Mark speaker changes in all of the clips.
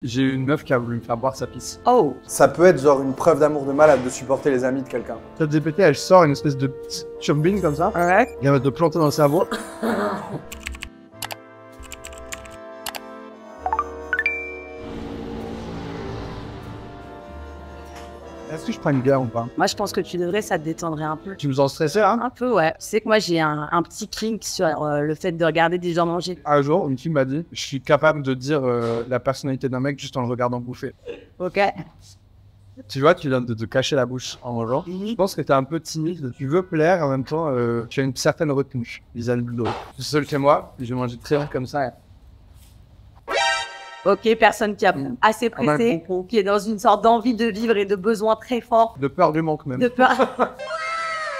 Speaker 1: J'ai eu une meuf qui a voulu me faire boire sa pisse.
Speaker 2: Oh.
Speaker 3: Ça peut être genre une preuve d'amour de malade de supporter les amis de quelqu'un.
Speaker 1: ChatGPT, elle sort une espèce de petite turbine comme ça.
Speaker 2: Ouais.
Speaker 1: Et elle va te planter dans le cerveau. Est-ce que je prends une bière ou pas?
Speaker 2: Moi, je pense que tu devrais, ça te détendrait un peu.
Speaker 1: Tu me sens stressé, hein?
Speaker 2: Un peu, ouais. Tu sais que moi, j'ai un petit kink sur le fait de regarder des gens manger.
Speaker 1: Un jour, une fille m'a dit, je suis capable de dire la personnalité d'un mec juste en le regardant bouffer.
Speaker 2: Ok.
Speaker 1: Tu vois, tu viens de te cacher la bouche en mangeant. Je pense que t'es un peu timide. Tu veux plaire, en même temps, tu as une certaine retenue vis-à-vis de l'autre. Je suis seul chez moi, je vais manger très bien comme ça.
Speaker 2: Ok, personne qui a assez pressé, qui est dans une sorte d'envie de vivre et de besoin très fort.
Speaker 1: De peur du manque même.
Speaker 2: De peur.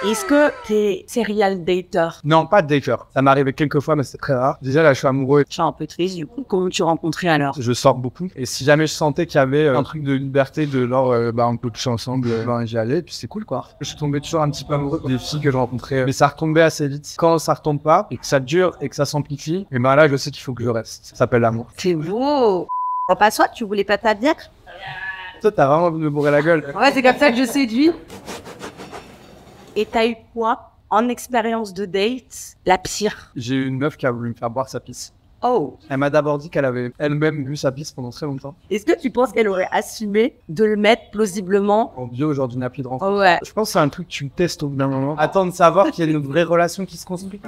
Speaker 2: Est-ce que t'es serial dater?
Speaker 1: Non, pas de dater. Ça m'est arrivé quelques fois, mais c'est très rare. Déjà, là, je suis amoureux.
Speaker 2: Je suis un peu triste, du coup. Comment tu rencontrais alors?
Speaker 1: Je sors beaucoup. Et si jamais je sentais qu'il y avait un truc de liberté, de genre, on peut toucher ensemble, j'y allais. Et puis c'est cool, quoi. Je suis tombé toujours un petit peu amoureux des filles que je rencontrais. Mais ça retombait assez vite. Quand ça retombe pas, et que ça dure, et que ça s'amplifie, et ben là, je sais qu'il faut que je reste. Ça s'appelle l'amour.
Speaker 2: C'est beau. Pas toi, tu voulais pas ta bière?
Speaker 1: Toi, t'as vraiment envie de me bourrer la gueule.
Speaker 2: Ouais, c'est comme ça que je séduis. Et t'as eu quoi en expérience de date, la pire?
Speaker 1: J'ai eu une meuf qui a voulu me faire boire sa pisse.
Speaker 2: Oh.
Speaker 1: Elle m'a d'abord dit qu'elle avait elle-même bu sa pisse pendant très longtemps.
Speaker 2: Est-ce que tu penses qu'elle aurait assumé de le mettre plausiblement?
Speaker 1: En bio, genre d'une appli de rencontre.
Speaker 2: Oh ouais.
Speaker 1: Je pense que c'est un truc que tu testes au bout d'un moment. Attends de savoir qu'il y a une vraie relation qui se construit.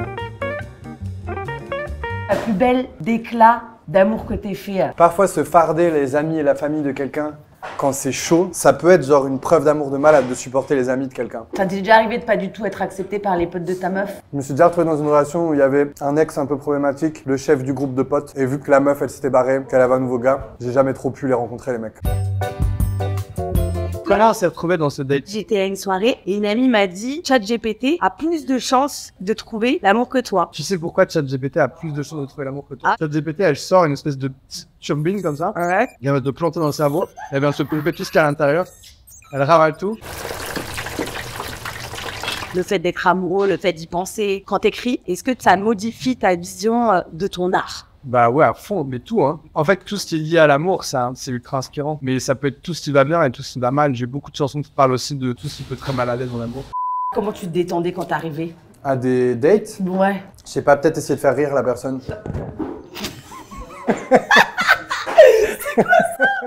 Speaker 2: La plus belle déclat d'amour que t'aies fait.
Speaker 3: Parfois, se farder les amis et la famille de quelqu'un quand c'est chaud, ça peut être genre une preuve d'amour de malade de supporter les amis de quelqu'un.
Speaker 2: Ça t'est déjà arrivé de pas du tout être accepté par les potes de ta meuf?
Speaker 3: Je me suis déjà retrouvé dans une relation où il y avait un ex un peu problématique, le chef du groupe de potes, et vu que la meuf elle s'était barrée, qu'elle avait un nouveau gars, j'ai jamais trop pu les rencontrer les mecs.
Speaker 1: Comment on s'est retrouvé dans ce date?
Speaker 2: J'étais à une soirée et une amie m'a dit ChatGPT a plus de chances de trouver l'amour que toi.
Speaker 1: Tu sais pourquoi ChatGPT a plus de chances de trouver l'amour que toi? ChatGPT, elle sort une espèce de petite turbine comme ça.
Speaker 2: Ouais.
Speaker 1: Et elle va te planter dans le cerveau. Elle vient se couper tout ce qu'il y a à l'intérieur. Elle ravale tout.
Speaker 2: Le fait d'être amoureux, le fait d'y penser. Quand t'écris, est-ce que ça modifie ta vision de ton art?
Speaker 1: Bah ouais, à fond, mais tout, hein. En fait, tout ce qui est lié à l'amour, c'est ultra inspirant. Mais ça peut être tout ce qui va bien et tout ce qui va mal. J'ai beaucoup de chansons qui parlent aussi de tout ce qui peut très mal à l'aise dans l'amour.
Speaker 2: Comment tu te détendais quand t'arrivais?
Speaker 3: À des dates,
Speaker 2: Ouais.
Speaker 3: je sais pas, peut-être essayer de faire rire la personne.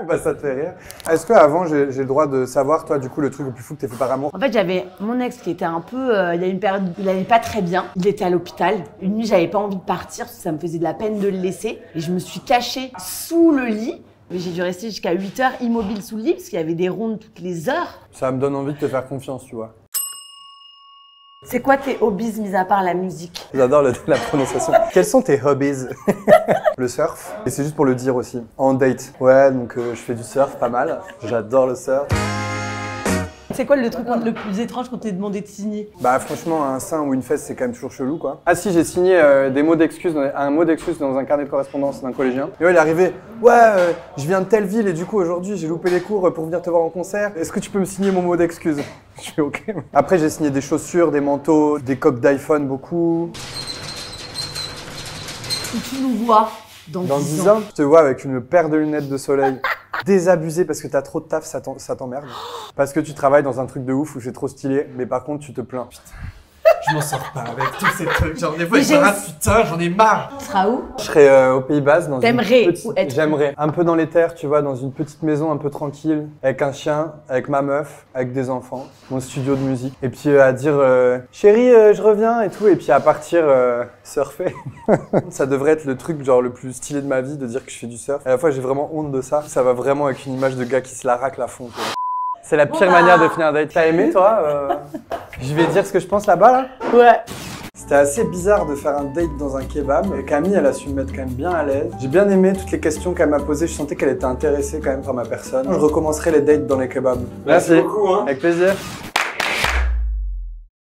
Speaker 3: Bah ça te fait rire. Est-ce qu'avant j'ai le droit de savoir, toi, du coup, le truc le plus fou que t'aies fait par amour?
Speaker 2: En fait, j'avais mon ex qui était un peu... il y a une période où il allait pas très bien. Il était à l'hôpital. Une nuit, j'avais pas envie de partir parce que ça me faisait de la peine de le laisser. Et je me suis cachée sous le lit. Mais j'ai dû rester jusqu'à 8 heures immobile sous le lit parce qu'il y avait des rondes toutes les heures.
Speaker 3: Ça me donne envie de te faire confiance, tu vois.
Speaker 2: C'est quoi tes hobbies mis à part la musique?
Speaker 3: J'adore la prononciation. Quels sont tes hobbies? Le surf. Et c'est juste pour le dire aussi. En date. Ouais, donc je fais du surf, pas mal. J'adore le surf.
Speaker 2: C'est quoi le truc le plus étrange qu'on t'ait demandé de signer?
Speaker 3: Bah franchement, un sein ou une fesse, c'est quand même toujours chelou, quoi. Ah si, j'ai signé des mots d'excuses, un mot d'excuse dans un carnet de correspondance d'un collégien. Et ouais, il est arrivé, ouais, je viens de telle ville et du coup aujourd'hui j'ai loupé les cours pour venir te voir en concert. Est-ce que tu peux me signer mon mot d'excuse? Je fais ok. Après j'ai signé des chaussures, des manteaux, des coques d'iPhone, beaucoup.
Speaker 2: Si tu nous vois dans 10 ans,
Speaker 3: je te vois avec une paire de lunettes de soleil. Désabusé parce que t'as trop de taf, ça t'emmerde. Parce que tu travailles dans un truc de ouf où c'est trop stylé, mais par contre tu te plains. Putain.
Speaker 1: Je m'en sors pas avec tous ces trucs. Genre des fois, je me rate, putain, j'en ai marre.
Speaker 2: tu seras où?
Speaker 3: Je serais au Pays Basque dans
Speaker 2: T'aimerais
Speaker 3: une petite...
Speaker 2: ou être...
Speaker 3: J'aimerais. Un peu dans les terres, tu vois, dans une petite maison un peu tranquille, avec un chien, avec ma meuf, avec des enfants, mon studio de musique. Et puis à dire chérie, je reviens et tout, et puis à partir surfer. Ça devrait être le truc genre le plus stylé de ma vie de dire que je fais du surf. À la fois j'ai vraiment honte de ça. Ça va vraiment avec une image de gars qui se la racle à fond. C'est la pire manière de finir un date. T'as aimé toi Je vais dire ce que je pense là-bas là.
Speaker 2: Ouais.
Speaker 3: C'était assez bizarre de faire un date dans un kebab. Et Camille, elle a su me mettre quand même bien à l'aise. J'ai bien aimé toutes les questions qu'elle m'a posées. Je sentais qu'elle était intéressée quand même par ma personne. Je recommencerai les dates dans les kebabs. Merci beaucoup. Avec plaisir.